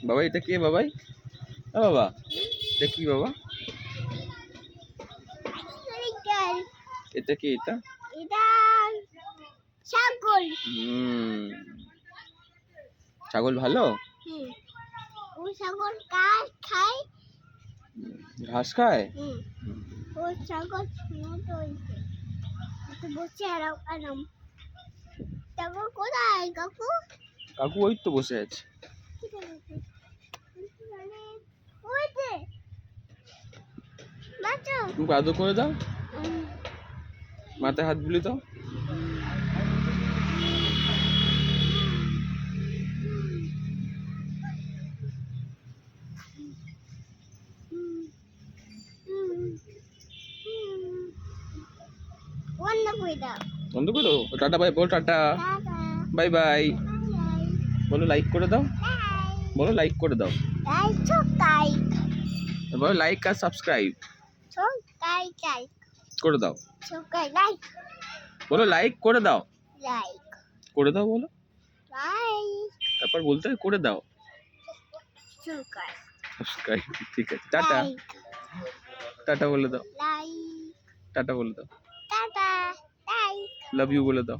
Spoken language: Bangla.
বাবা এটা কে বাবাই? বাবা এটা কি বাবা? এটা কি এটা? এটা ছাগল। ছাগল ভালো? ও ছাগল ঘাস খায়। ঘাস খায়? ও ছাগল বসে আরাম। ছাগল কোথায় কাকু? কাকু ওই তো বসে আছে। তুমি আদর করে দাও, মাথায় হাত বুলিয়ে দাও। বন্ধ করো। টাটা বাই বল, টাটা বাই বাই বলো, লাইক করে দাও, বলো লাইক করে দাও, বলো লাইক আর সাবস্ক্রাইব করে দাও, বলো লাইক করে দাও, করে দাও বলো, তারপর বলতে হয় করে দাও সাবস্ক্রাইব। ঠিক আছে, টাটা টাটা বলে দাও, টাটা বলে দাও, লাভ ইউ বলে দাও।